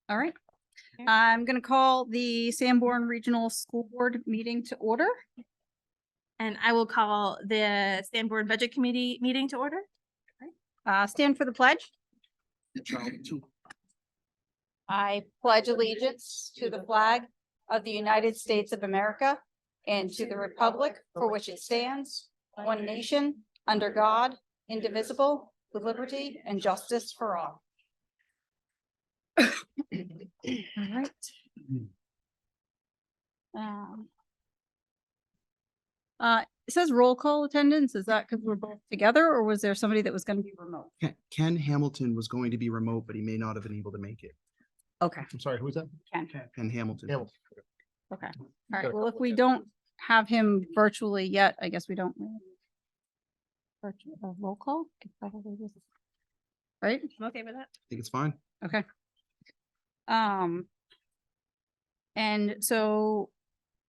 All right. I'm going to call the Sanborn Regional School Board meeting to order. And I will call the Sanborn Budget Committee meeting to order. Stand for the pledge. I pledge allegiance to the flag of the United States of America and to the republic for which it stands, one nation, under God, indivisible, with liberty and justice for all. All right. It says roll call attendance. Is that because we're both together, or was there somebody that was going to be remote? Ken Hamilton was going to be remote, but he may not have been able to make it. Okay. I'm sorry, who was that? Ken. Ken Hamilton. Hamilton. Okay. All right. Well, if we don't have him virtually yet, I guess we don't. Roll call? Right? I'm okay with that. I think it's fine. Okay. And so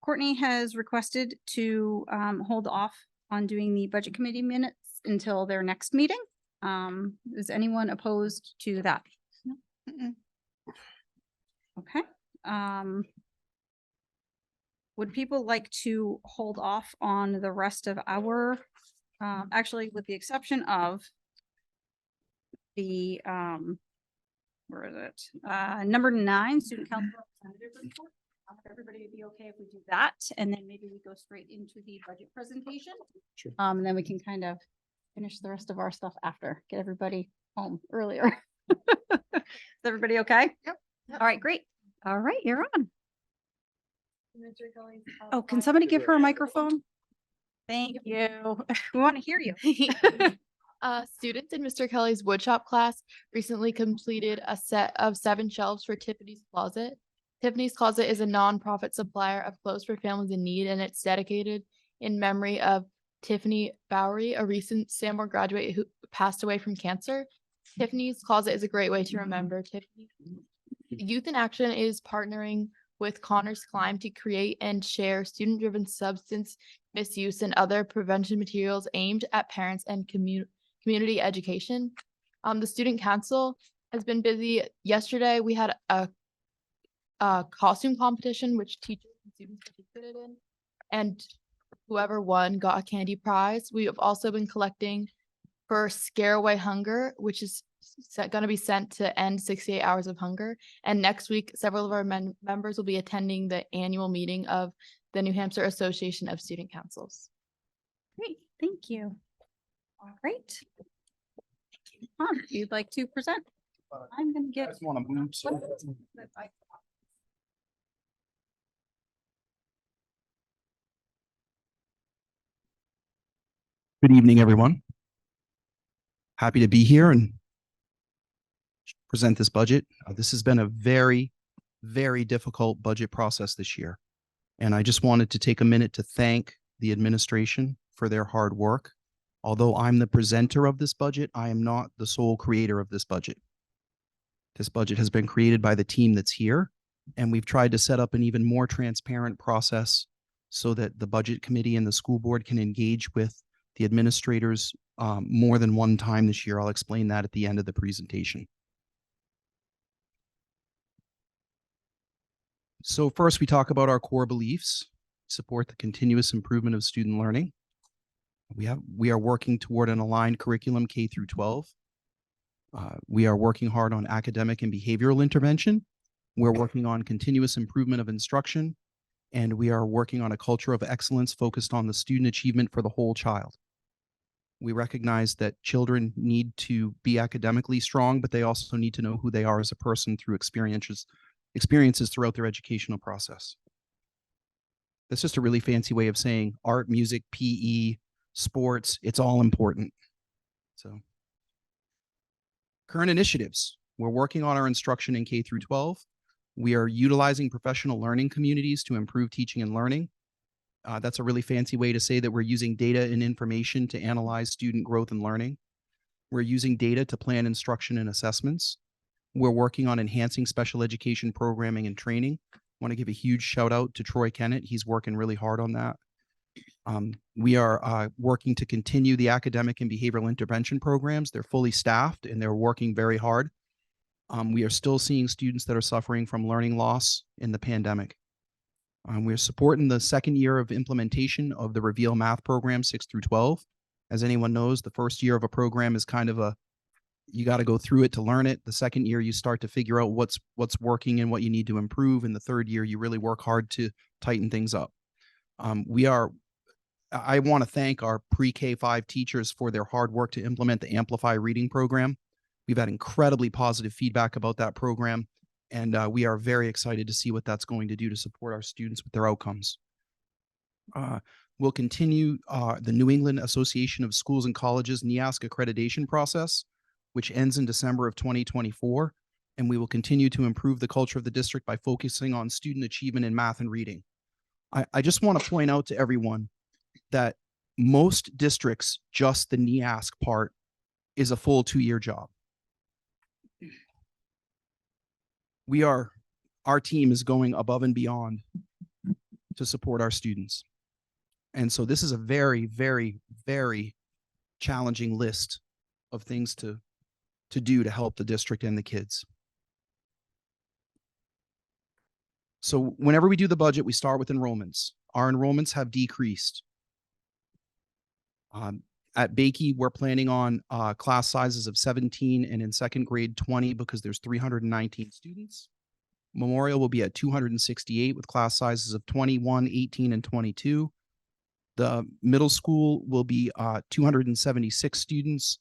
Courtney has requested to hold off on doing the budget committee minutes until their next meeting. Is anyone opposed to that? No. Okay. Would people like to hold off on the rest of our, actually, with the exception of the, where is it? Number 9, student council representative report. Everybody would be okay if we do that, and then maybe we go straight into the budget presentation. Sure. And then we can kind of finish the rest of our stuff after, get everybody home earlier. Is everybody okay? Yep. All right, great. All right, you're on. Oh, can somebody give her a microphone? Thank you. We want to hear you. Students in Mr. Kelly's woodshop class recently completed a set of 7 shelves for Tiffany's Closet. Tiffany's Closet is a nonprofit supplier of clothes for families in need, and it's dedicated in memory of Tiffany Bowery, a recent Sanborn graduate who passed away from cancer. Tiffany's Closet is a great way to remember Tiffany. Youth in Action is partnering with Connors Climb to create and share student-driven substance misuse and other prevention materials aimed at parents and community education. The student council has been busy. Yesterday, we had a costume competition, which teachers and students participated in, and whoever won got a candy prize. We have also been collecting for Scare Away Hunger, which is going to be sent to end 68 hours of hunger. And next week, several of our members will be attending the annual meeting of the New Hampshire Association of Student Councils. Great, thank you. All right. If you'd like to present, I'm going to I get. just want to move. So. Good evening, everyone. Happy to be here and present this budget. This has been a very, very difficult budget process this year. And I just wanted to take a minute to thank the administration for their hard work. Although I'm the presenter of this budget, I am not the sole creator of this budget. This budget has been created by the team that's here, and we've tried to set up an even more transparent process so that the budget committee and the school board can engage with the administrators more than one time this year. I'll explain that at the end of the presentation. So first, we talk about our core beliefs. Support the continuous improvement of student learning. We are working toward an aligned curriculum K through 12. We are working hard on academic and behavioral intervention. We're working on continuous improvement of instruction, and we are working on a culture of excellence focused on the student achievement for the whole child. We recognize that children need to be academically strong, but they also need to know who they are as a person through experiences throughout their educational process. That's just a really fancy way of saying art, music, PE, sports, it's all important. So, current initiatives. We're working on our instruction in K through 12. We are utilizing professional learning communities to improve teaching and learning. That's a really fancy way to say that we're using data and information to analyze student growth and learning. We're using data to plan instruction and assessments. We're working on enhancing special education programming and training. I want to give a huge shout out to Troy Kennett. He's working really hard on that. We are working to continue the academic and behavioral intervention programs. They're fully staffed and they're working very hard. We are still seeing students that are suffering from learning loss in the pandemic. We're supporting the second year of implementation of the Reveal Math program, 6 through 12. As anyone knows, the first year of a program is kind of you got to go through it to learn it. The second year, you start to figure out what's working and what you need to improve. And the third year, you really work hard to tighten things up. I want to thank our pre-K-5 teachers for their hard work to implement the Amplify reading program. We've had incredibly positive feedback about that program, and we are very excited to see what that's going to do to support our students with their outcomes. We'll continue the New England Association of Schools and Colleges NEASC accreditation process, which ends in December of 2024, and we will continue to improve the culture of the district by focusing on student achievement in math and reading. I just want to point out to everyone that most districts, just the NEASC part is a full 2-year job. Our team is going above and beyond to support our students. And so this is a very, very, very challenging list of things to do to help the district and the kids. So whenever we do the budget, we start with enrollments. Our enrollments have decreased. At Bakey, we're planning on class sizes of 17 and in second grade 20 because there's 319 students. Memorial will be at 268 with class sizes of 21, 18, and 22. The middle school will be 276 students,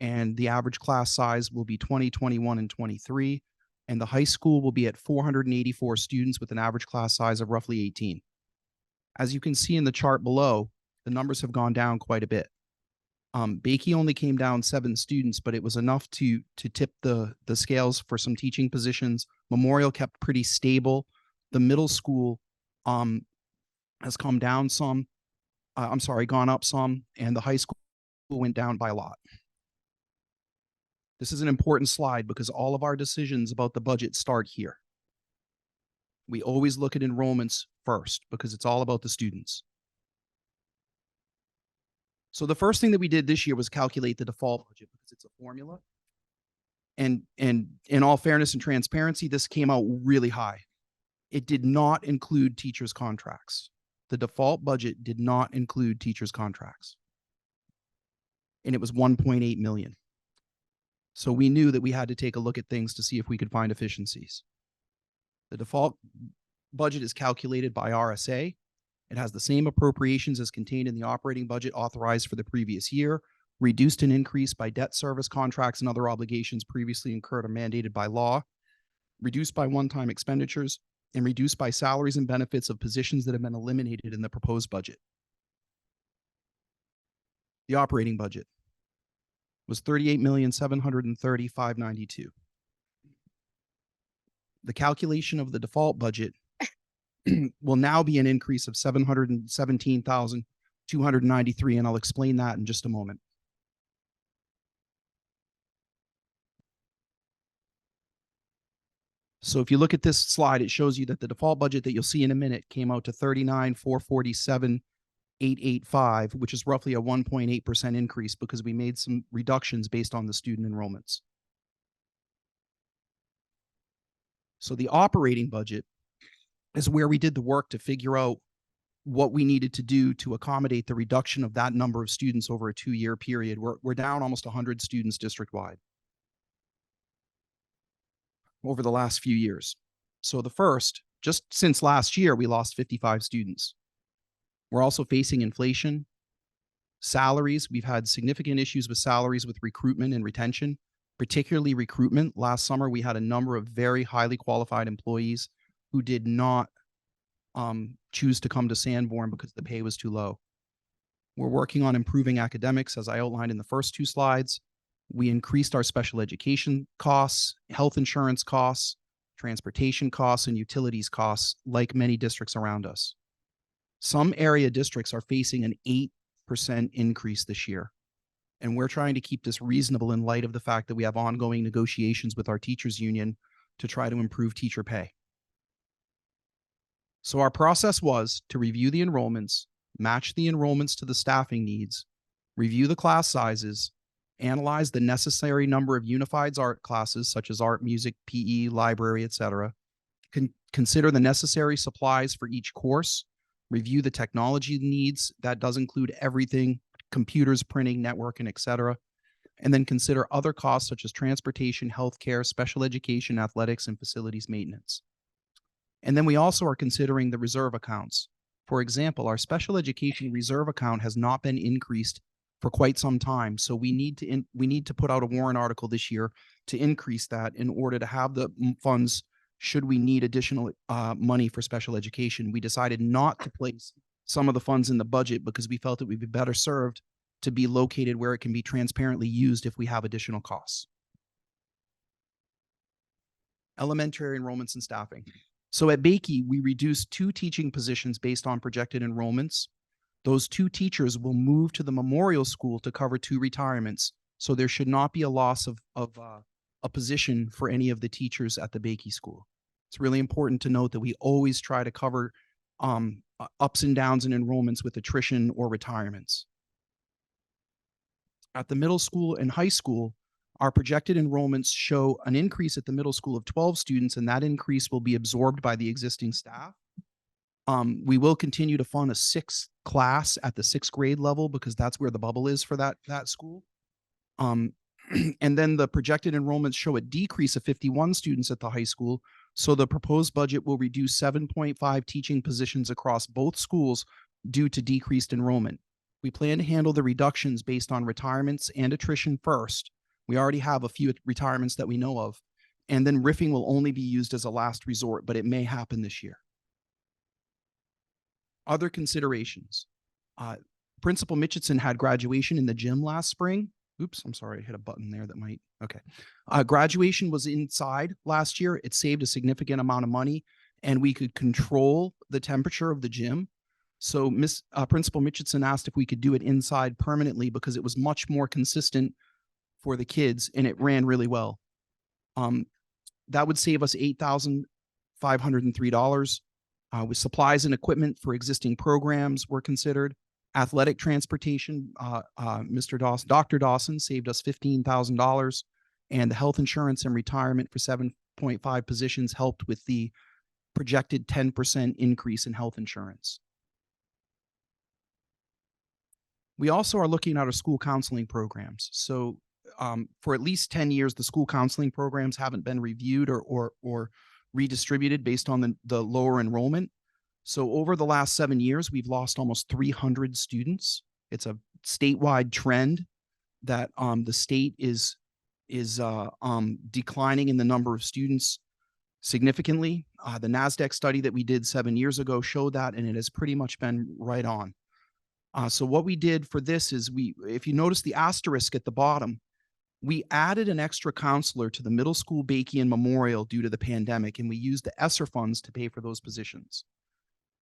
and the average class size will be 20, 21, and 23. And the high school will be at 484 students with an average class size of roughly 18. As you can see in the chart below, the numbers have gone down quite a bit. Bakey only came down 7 students, but it was enough to tip the scales for some teaching positions. Memorial kept pretty stable. The middle school has come down some. Gone up some, and the high school went down by a lot. This is an important slide because all of our decisions about the budget start here. We always look at enrollments first because it's all about the students. So the first thing that we did this year was calculate the default budget because it's a formula. And in all fairness and transparency, this came out really high. It did not include teachers' contracts. The default budget did not include teachers' contracts. And it was 1.8 million. So we knew that we had to take a look at things to see if we could find efficiencies. The default budget is calculated by RSA. It has the same appropriations as contained in the operating budget authorized for the previous year, reduced and increased by debt service contracts and other obligations previously incurred or mandated by law, reduced by one-time expenditures, and reduced by salaries and benefits of positions that have been eliminated in the proposed budget. The operating budget was $38,730,592. The calculation of the default budget will now be an increase of $717,293, and I'll explain that in just a moment. So if you look at this slide, it shows you that the default budget that you'll see in a minute came out to $39,447,885, which is roughly a 1.8% increase because we made some reductions based on the student enrollments. So the operating budget is where we did the work to figure out what we needed to do to accommodate the reduction of that number of students over a 2-year period. We're down almost 100 students district-wide over the last few years. So the first, just since last year, we lost 55 students. We're also facing inflation, salaries. We've had significant issues with salaries with recruitment and retention, particularly recruitment. Last summer, we had a number of very highly qualified employees who did not choose to come to Sanborn because the pay was too low. We're working on improving academics, as I outlined in the first 2 slides. We increased our special education costs, health insurance costs, transportation costs, and utilities costs, like many districts around us. Some area districts are facing an 8% increase this year. And we're trying to keep this reasonable in light of the fact that we have ongoing negotiations with our teachers union to try to improve teacher pay. So our process was to review the enrollments, match the enrollments to the staffing needs, review the class sizes, analyze the necessary number of unified art classes such as art, music, PE, library, etc. Consider the necessary supplies for each course, review the technology needs. That does include everything, computers, printing, networking, etc. And then consider other costs such as transportation, healthcare, special education, athletics, and facilities maintenance. And then we also are considering the reserve accounts. For example, our special education reserve account has not been increased for quite some time. So we need to put out a warrant article this year to increase that in order to have the funds should we need additional money for special education. We decided not to place some of the funds in the budget because we felt it would be better served to be located where it can be transparently used if we have additional costs. Elementary enrollments and staffing. So at Bakey, we reduced 2 teaching positions based on projected enrollments. Those 2 teachers will move to the Memorial School to cover 2 retirements. So there should not be a loss of a position for any of the teachers at the Bakey School. It's really important to note that we always try to cover ups and downs in enrollments with attrition or retirements. At the middle school and high school, our projected enrollments show an increase at the middle school of 12 students, and that increase will be absorbed by the existing staff. We will continue to fund a 6th class at the 6th grade level because that's where the bubble is for that school. And then the projected enrollments show a decrease of 51 students at the high school. So the proposed budget will reduce 7.5 teaching positions across both schools due to decreased enrollment. We plan to handle the reductions based on retirements and attrition first. We already have a few retirements that we know of. And then riffing will only be used as a last resort, but it may happen this year. Other considerations. Principal Mitchison had graduation in the gym last spring. Oops, I'm sorry, I hit a button there that might, okay. Graduation was inside last year. It saved a significant amount of money and we could control the temperature of the gym. So Principal Mitchison asked if we could do it inside permanently because it was much more consistent for the kids and it ran really well. That would save us $8,503 with supplies and equipment for existing programs were considered. Athletic transportation, Dr. Dawson saved us $15,000, and the health insurance and retirement for 7.5 positions helped with the projected 10% increase in health insurance. We also are looking at our school counseling programs. So for at least 10 years, the school counseling programs haven't been reviewed or redistributed based on the lower enrollment. So over the last 7 years, we've lost almost 300 students. It's a statewide trend that the state is declining in the number of students significantly. The NASDAQ study that we did 7 years ago showed that, and it has pretty much been right on. So what we did for this is if you notice the asterisk at the bottom, we added an extra counselor to the middle school, Bakey, and Memorial due to the pandemic, and we used the ESSER funds to pay for those positions.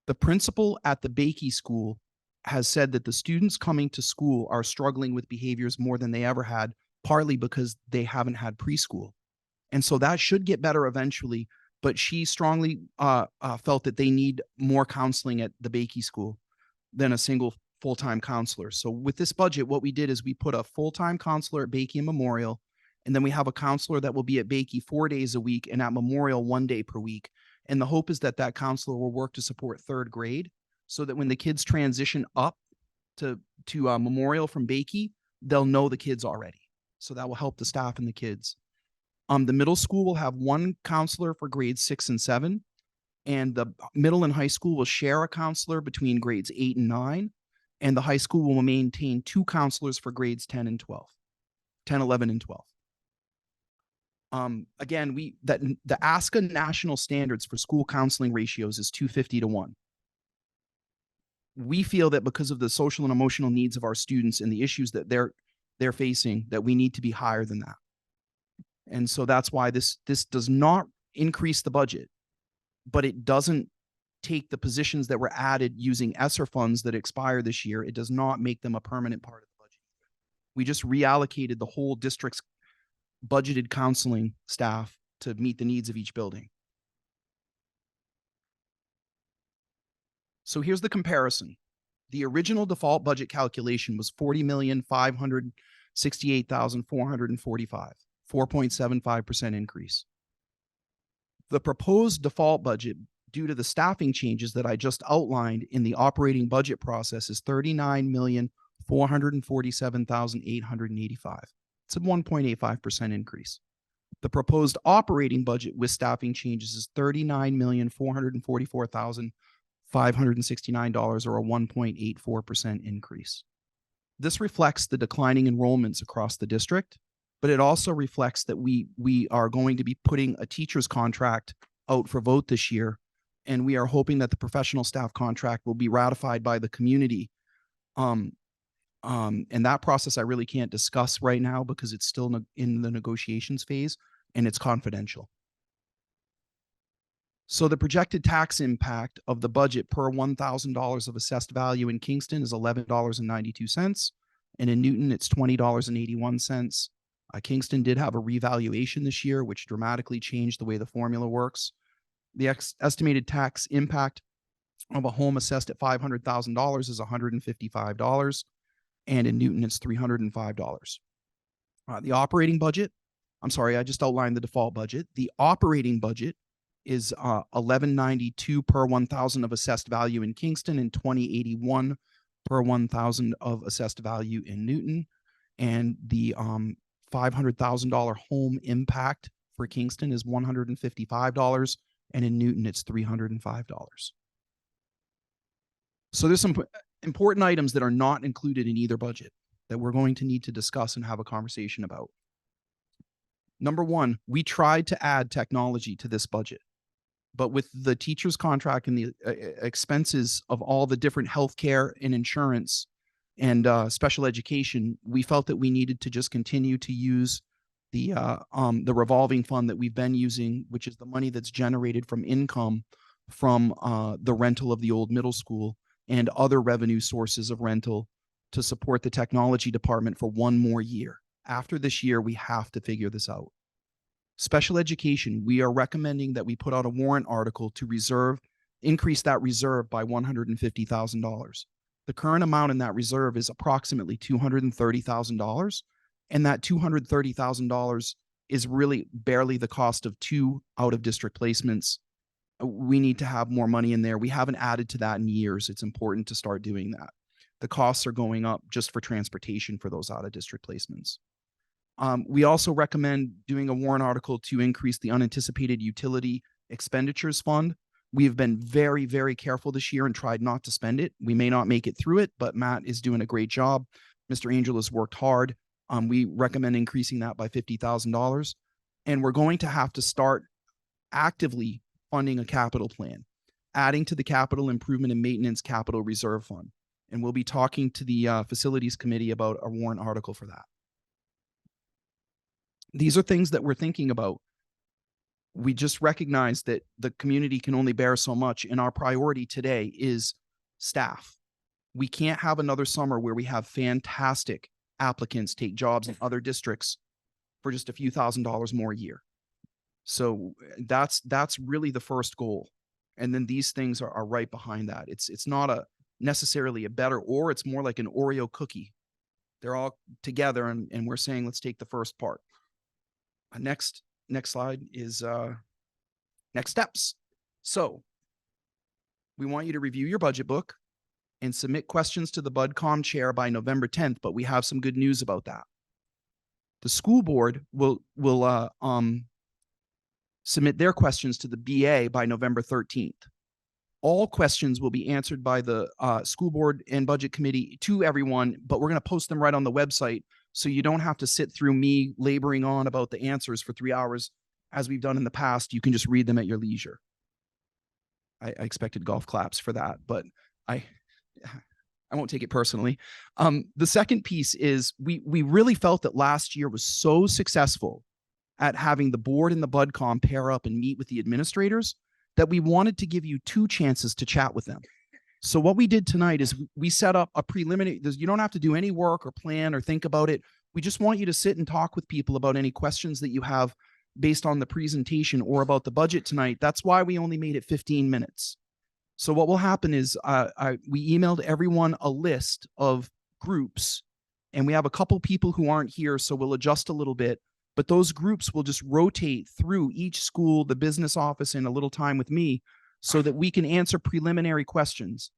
The principal at the Bakey School has said that the students coming to school are struggling with behaviors more than they ever had, partly because they haven't had preschool. And so that should get better eventually, but she strongly felt that they need more counseling at the Bakey School than a single full-time counselor. So with this budget, what we did is we put a full-time counselor at Bakey and Memorial, and then we have a counselor that will be at Bakey 4 days a week and at Memorial 1 day per week. And the hope is that that counselor will work to support 3rd grade so that when the kids transition up to Memorial from Bakey, they'll know the kids already. So that will help the staff and the kids. The middle school will have 1 counselor for grades 6 and 7, and the middle and high school will share a counselor between grades 8 and 9, and the high school will maintain 2 counselors for grades 10 and 12, 10, 11, and 12. Again, the ASCA national standards for school counseling ratios is 250 to 1. We feel that because of the social and emotional needs of our students and the issues that they're facing, that we need to be higher than that. And so that's why this does not increase the budget, but it doesn't take the positions that were added using ESSER funds that expire this year. It does not make them a permanent part of the budget. We just reallocated the whole district's budgeted counseling staff to meet the needs of each building. So here's the comparison. The original default budget calculation was $40,500,000 $68,445, 4.75% increase. The proposed default budget, due to the staffing changes that I just outlined in the operating budget process, is $39,447,885. It's a 1.85% increase. The proposed operating budget with staffing changes is $39,444,569, or a 1.84% increase. This reflects the declining enrollments across the district, but it also reflects that we are going to be putting a teacher's contract out for vote this year, and we are hoping that the professional staff contract will be ratified by the community. And that process I really can't discuss right now because it's still in the negotiations phase and it's confidential. So the projected tax impact of the budget per $1,000 of assessed value in Kingston is $11.92. And in Newton, it's $20.81. Kingston did have a revaluation this year, which dramatically changed the way the formula works. The estimated tax impact of a home assessed at $500,000 is $155. And in Newton, it's $305. The operating budget, I'm sorry, I just outlined the default budget. The operating budget is $11.92 per 1,000 of assessed value in Kingston and $20.81 per 1,000 of assessed value in Newton. And the $500,000 home impact for Kingston is $155, and in Newton it's $305. So there's some important items that are not included in either budget that we're going to need to discuss and have a conversation about. Number one, we tried to add technology to this budget, but with the teacher's contract and the expenses of all the different healthcare and insurance and special education, we felt that we needed to just continue to use the revolving fund that we've been using, which is the money that's generated from income from the rental of the old middle school and other revenue sources of rental, to support the technology department for one more year. After this year, we have to figure this out. Special education, we are recommending that we put out a warrant article to increase that reserve by $150,000. The current amount in that reserve is approximately $230,000. And that $230,000 is really barely the cost of 2 out-of-district placements. We need to have more money in there. We haven't added to that in years. It's important to start doing that. The costs are going up just for transportation for those out-of-district placements. We also recommend doing a warrant article to increase the unanticipated utility expenditures fund. We have been very, very careful this year and tried not to spend it. We may not make it through it, but Matt is doing a great job. Mr. Angel has worked hard. We recommend increasing that by $50,000. And we're going to have to start actively funding a capital plan, adding to the capital improvement and maintenance capital reserve fund. And we'll be talking to the facilities committee about a warrant article for that. These are things that we're thinking about. We just recognize that the community can only bear so much, and our priority today is staff. We can't have another summer where we have fantastic applicants take jobs in other districts for just a few $1,000s more a year. So that's really the first goal. And then these things are right behind that. It's not necessarily a better, or it's more like an Oreo cookie. They're all together, and we're saying, let's take the first part. Next slide is next steps. So we want you to review your budget book and submit questions to the BudCom chair by November 10th, but we have some good news about that. The school board will submit their questions to the BA by November 13th. All questions will be answered by the school board and budget committee to everyone, but we're going to post them right on the website, so you don't have to sit through me laboring on about the answers for 3 hours as we've done in the past. You can just read them at your leisure. I expected golf claps for that, but I won't take it personally. The second piece is we really felt that last year was so successful at having the board and the BudCom pair up and meet with the administrators that we wanted to give you 2 chances to chat with them. So what we did tonight is we set up a preliminary, you don't have to do any work or plan or think about it. We just want you to sit and talk with people about any questions that you have based on the presentation or about the budget tonight. That's why we only made it 15 minutes. So what will happen is we emailed everyone a list of groups, and we have a couple people who aren't here, so we'll adjust a little bit. But those groups will just rotate through each school, the business office, in a little time with me so that we can answer preliminary questions.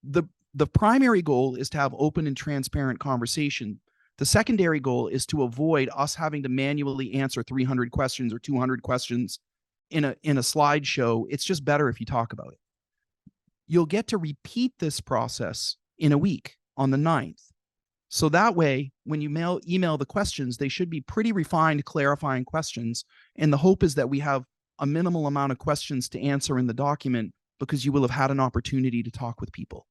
The primary goal is to have open and transparent conversation. The secondary goal is to avoid us having to manually answer 300 questions or 200 questions in a slideshow. It's just better if you talk about it. You'll get to repeat this process in a week on the 9th. So that way, when you email the questions, they should be pretty refined, clarifying questions. And the hope is that we have a minimal amount of questions to answer in the document because you will have had an opportunity to talk with people.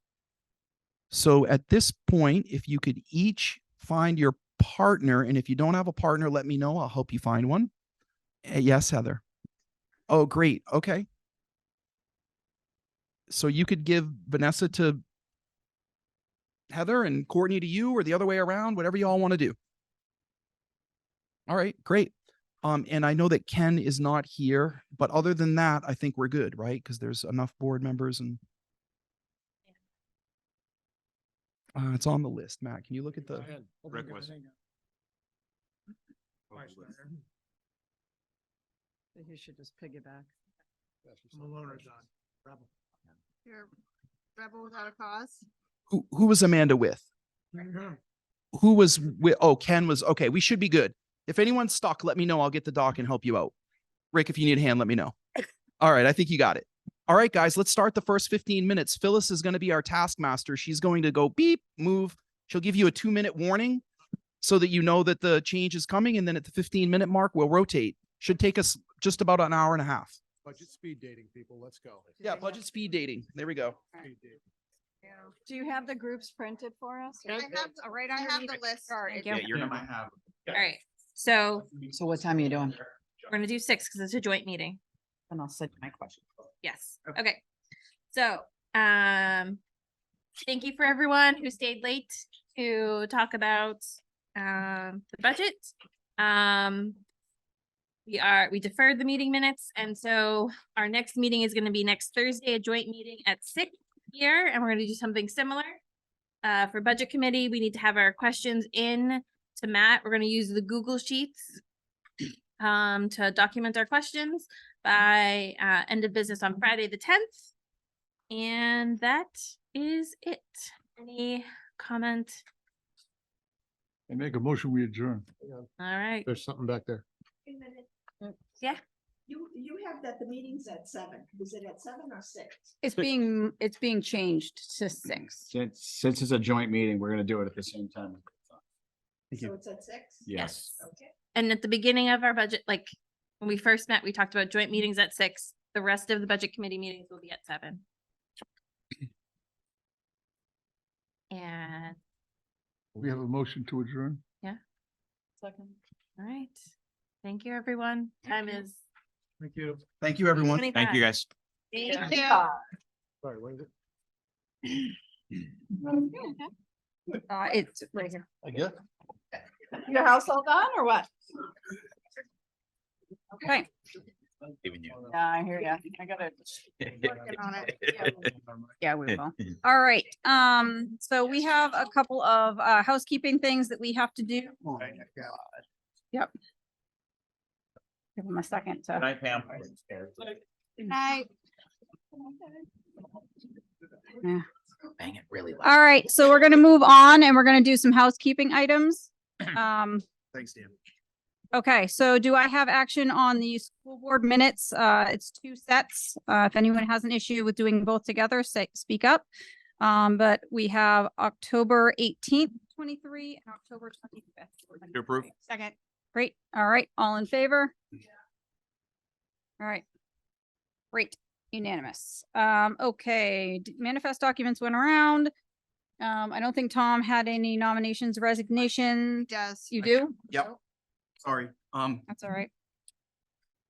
So at this point, if you could each find your partner, and if you don't have a partner, let me know. I'll help you find one. Yes, Heather. Oh, great. Okay. So you could give Vanessa to Heather and Courtney to you, or the other way around, whatever you all want to do. All right, great. And I know that Ken is not here, but other than that, I think we're good, right? Because there's enough board members and it's on the list. Matt, can you look at the Rick was. You should just piggyback. Your rebel without a cause. who was Amanda with? Who was with? Oh, Ken was. Okay, we should be good. If anyone's stuck, let me know. I'll get the doc and help you out. Rick, if you need a hand, let me know. All right, I think you got it. All right, guys, let's start the first 15 minutes. Phyllis is going to be our taskmaster. She's going to go beep, move. She'll give you a 2-minute warning so that you know that the change is coming. And then at the 15-minute mark, we'll rotate. Should take us just about an hour and a half. Budget speed dating, people. Let's go. Yeah, budget speed dating. There we go. Speed dating. Do you have the groups printed for us? I have, Right I have underneath the list. Thank you. Yeah, you're gonna have. All right, so So what time are you doing? we're gonna do 6 because it's a joint meeting. And I'll send my question. Yes, okay. So, thank you for everyone who stayed late to talk about, the budget. We deferred the meeting minutes, and so our next meeting is gonna be next Thursday, a joint meeting at 6 here, and we're gonna do something similar. For budget committee, we need to have our questions in to Matt. We're gonna use the Google Sheets to document our questions by end of business on Friday, the 10th. And that is it. Any comment? I make a motion, we adjourn. All right. There's something back there. Yeah. You have that the meeting's at 7. Is it at 7 or 6? It's being changed to 6. Since it's a joint meeting, we're gonna do it at the same time. So it's at 6? Yes. Okay. And at the beginning of our budget, like when we first met, we talked about joint meetings at 6. The rest of the budget committee meetings will be at 7. And, We have a motion to adjourn. Second. all right. Thank you, everyone. Time is Thank you. Thank you, everyone. 25. Thank you, guys. Thank you. Sorry, what is it? It's right here. I guess. Your household on or what? Okay. Even you. Yeah, I hear ya. I gotta. Working on it. Yeah, we will. All right. So we have a couple of housekeeping things that we have to do. Yep. Give them a second to. Night, Pam. Good night. Bang it really loud. All right, so we're gonna move on and we're gonna do some housekeeping items. Thanks, Dan. Okay, so do I have action on the school board minutes? It's 2 sets. If anyone has an issue with doing both together, speak up. But we have October 18th, 23 and October 25th. To approve. Second. Great. All right, all in favor? All right. Great, unanimous. Okay, manifest documents went around. I don't think Tom had any nominations, resignation. Does. You do? Yep. Sorry. That's all right.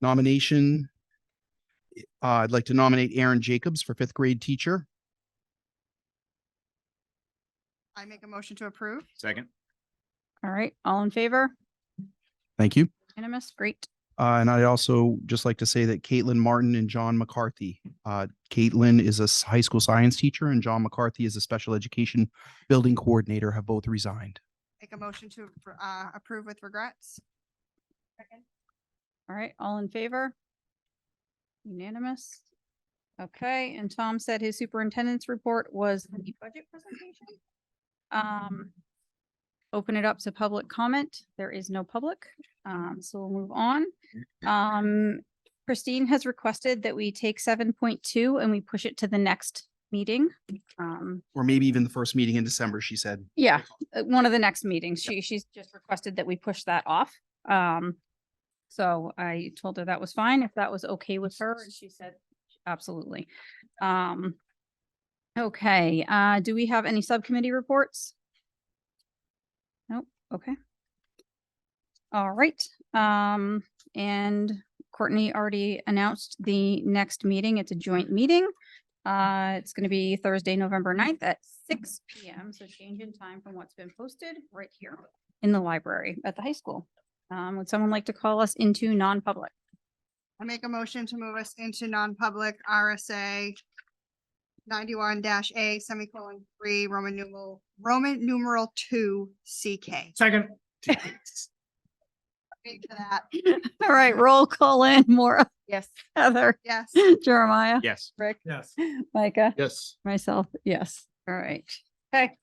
Nomination. I'd like to nominate Aaron Jacobs for 5th grade teacher. I make a motion to approve. Second. All right, all in favor? Thank you. Unanimous, great. And I'd also just like to say that Caitlin Martin and John McCarthy. Caitlin is a high school science teacher and John McCarthy is a special education building coordinator, have both resigned. Make a motion to approve with regrets. All right, all in favor? Unanimous. Okay, and Tom said his superintendent's report was the budget presentation. Open it up to public comment. There is no public, so we'll move on. Christine has requested that we take 7.2 and we push it to the next meeting. Or maybe even the first meeting in December, she said. Yeah, one of the next meetings. She's just requested that we push that off. So I told her that was fine, if that was okay with her, and she said absolutely. Okay, do we have any subcommittee reports? Nope, okay. All right, and Courtney already announced the next meeting. It's a joint meeting. It's gonna be Thursday, November 9th at 6 PM. So change in time from what's been posted right here in the library at the high school. Would someone like to call us into non-public? I make a motion to move us into non-public RSA 91-A semicolon 3 Roman numeral 2 CK. Second. Wait for that. All right, roll call in. Maura, Yes. Heather, Yes. Jeremiah, Yes. Rick, Yes. Micah, Yes. myself. Yes. All right. Okay.